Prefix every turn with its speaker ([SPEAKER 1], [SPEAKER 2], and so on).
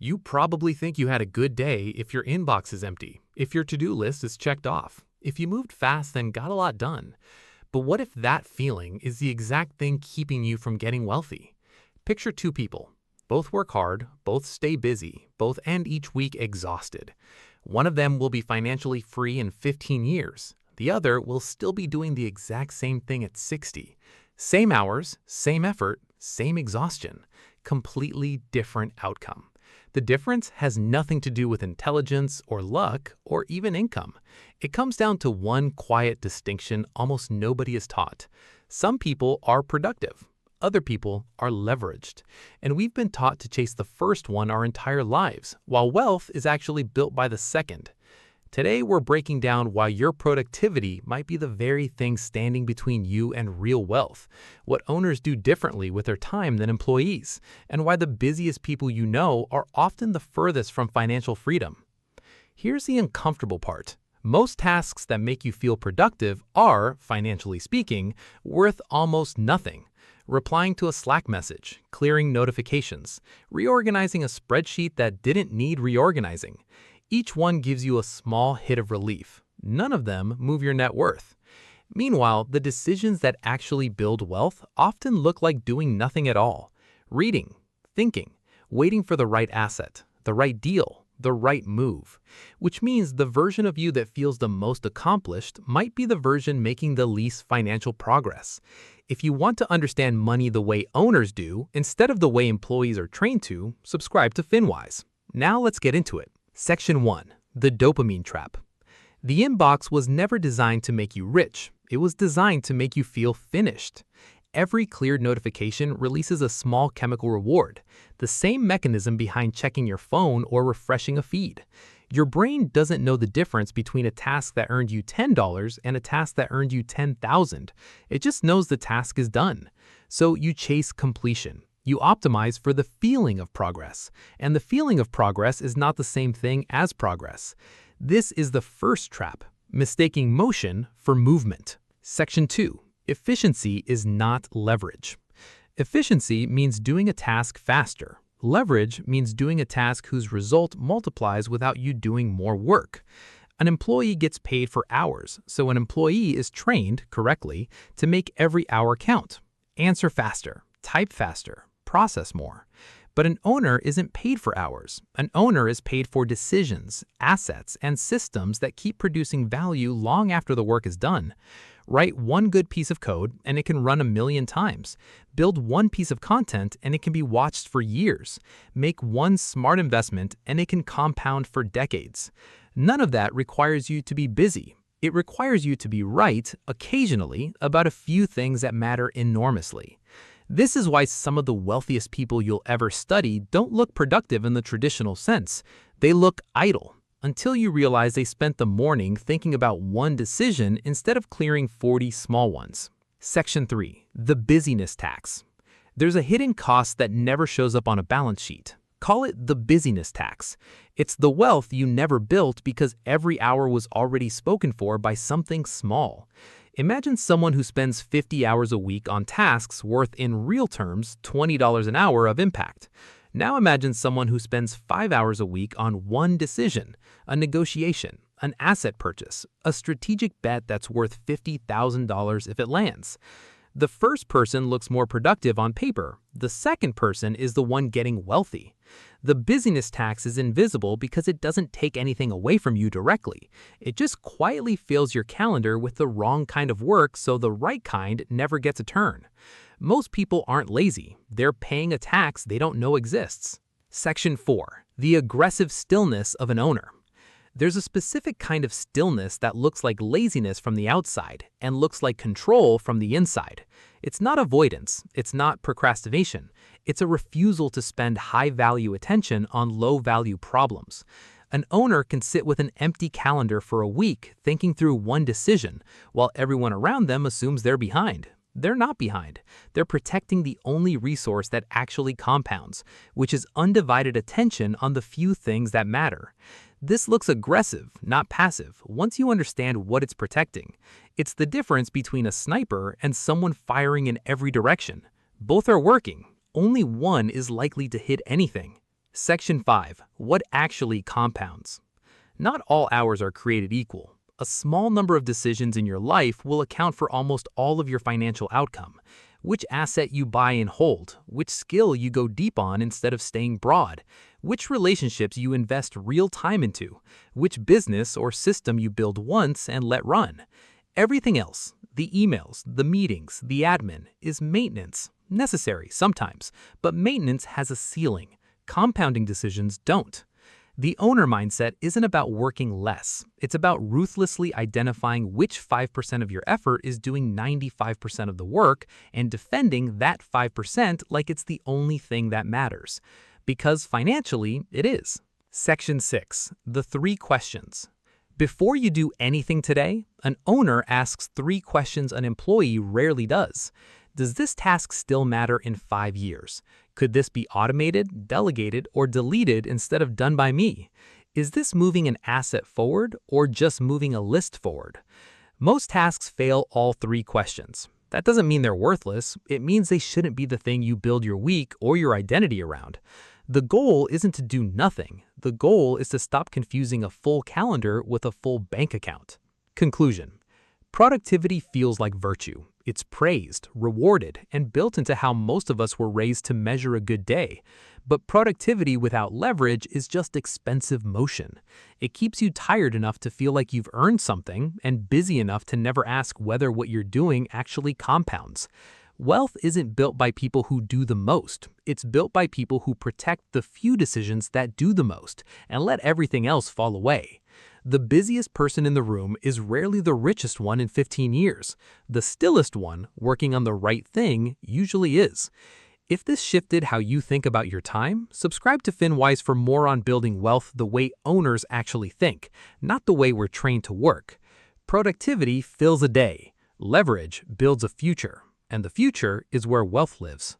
[SPEAKER 1] You probably think you had a good day if your inbox is empty, if your to-do list is checked off, if you moved fast and got a lot done. But what if that feeling is the exact thing keeping you from getting wealthy? Picture two people. Both work hard, both stay busy, both end each week exhausted. One of them will be financially free in 15 years. The other will still be doing the exact same thing at 60. Same hours, same effort, same exhaustion. Completely different outcome. The difference has nothing to do with intelligence or luck or even income. It comes down to one quiet distinction almost nobody is taught. Some people are productive. Other people are leveraged. And we've been taught to chase the first one our entire lives, while wealth is actually built by the second. Today, we're breaking down why your productivity might be the very thing standing between you and real wealth, what owners do differently with their time than employees, and why the busiest people you know are often the furthest from financial freedom. Here's the uncomfortable part. Most tasks that make you feel productive are, financially speaking, worth almost nothing. Replying to a Slack message, clearing notifications, reorganizing a spreadsheet that didn't need reorganizing. Each one gives you a small hit of relief. None of them move your net worth. Meanwhile, the decisions that actually build wealth often look like doing nothing at all. Reading, thinking, waiting for the right asset, the right deal, the right move. Which means the version of you that feels the most accomplished might be the version making the least financial progress. If you want to understand money the way owners do, instead of the way employees are trained to, subscribe to FinWise. Now let's get into it. Section 1. The dopamine trap. The inbox was never designed to make you rich. It was designed to make you feel finished. Every cleared notification releases a small chemical reward, the same mechanism behind checking your phone or refreshing a feed. Your brain doesn't know the difference between a task that earned you $10 and a task that earned you $10,000. It just knows the task is done. So you chase completion. You optimize for the feeling of progress, and the feeling of progress is not the same thing as progress. This is the first trap, mistaking motion for movement. Section 2. Efficiency is not leverage. Efficiency means doing a task faster. Leverage means doing a task whose result multiplies without you doing more work. An employee gets paid for hours, so an employee is trained, correctly, to make every hour count. Answer faster, type faster, process more. But an owner isn't paid for hours. An owner is paid for decisions, assets, and systems that keep producing value long after the work is done. Write one good piece of code and it can run 1,000,000 times. Build one piece of content and it can be watched for years. Make one smart investment and it can compound for decades. None of that requires you to be busy. It requires you to be right, occasionally, about a few things that matter enormously. This is why some of the wealthiest people you'll ever study don't look productive in the traditional sense. They look idle, until you realize they spent the morning thinking about one decision instead of clearing 40 small ones. Section 3. The busyness tax. There's a hidden cost that never shows up on a balance sheet. Call it the busyness tax. It's the wealth you never built because every hour was already spoken for by something small. Imagine someone who spends 50 hours a week on tasks worth, in real terms, $20 an hour of impact. Now imagine someone who spends 5 hours a week on one decision, a negotiation, an asset purchase, a strategic bet that's worth $50,000 if it lands. The first person looks more productive on paper. The second person is the one getting wealthy. The busyness tax is invisible because it doesn't take anything away from you directly. It just quietly fills your calendar with the wrong kind of work so the right kind never gets a turn. Most people aren't lazy. They're paying a tax they don't know exists. Section 4. The aggressive stillness of an owner. There's a specific kind of stillness that looks like laziness from the outside and looks like control from the inside. It's not avoidance, it's not procrastination, it's a refusal to spend high-value attention on low-value problems. An owner can sit with an empty calendar for a week thinking through one decision, while everyone around them assumes they're behind. They're not behind. They're protecting the only resource that actually compounds, which is undivided attention on the few things that matter. This looks aggressive, not passive, once you understand what it's protecting. It's the difference between a sniper and someone firing in every direction. Both are working. Only one is likely to hit anything. Section 5. What actually compounds? Not all hours are created equal. A small number of decisions in your life will account for almost all of your financial outcome. Which asset you buy and hold, which skill you go deep on instead of staying broad, which relationships you invest real time into, which business or system you build once and let run. Everything else, the emails, the meetings, the admin, is maintenance. Necessary sometimes, but maintenance has a ceiling. Compounding decisions don't. The owner mindset isn't about working less. It's about ruthlessly identifying which 5% of your effort is doing 95% of the work and defending that 5% like it's the only thing that matters. Because financially, it is. Section 6. The 3 questions. Before you do anything today, an owner asks 3 questions an employee rarely does. Does this task still matter in 5 years? Could this be automated, delegated, or deleted instead of done by me? Is this moving an asset forward or just moving a list forward? Most tasks fail all 3 questions. That doesn't mean they're worthless. It means they shouldn't be the thing you build your week or your identity around. The goal isn't to do nothing. The goal is to stop confusing a full calendar with a full bank account. Conclusion. Productivity feels like virtue. It's praised, rewarded, and built into how most of us were raised to measure a good day. But productivity without leverage is just expensive motion. It keeps you tired enough to feel like you've earned something and busy enough to never ask whether what you're doing actually compounds. Wealth isn't built by people who do the most. It's built by people who protect the few decisions that do the most and let everything else fall away. The busiest person in the room is rarely the richest one in 15 years. The stillest one, working on the right thing, usually is. If this shifted how you think about your time, subscribe to FinWise for more on building wealth the way owners actually think, not the way we're trained to work. Productivity fills a day. Leverage builds a future. And the future is where wealth lives.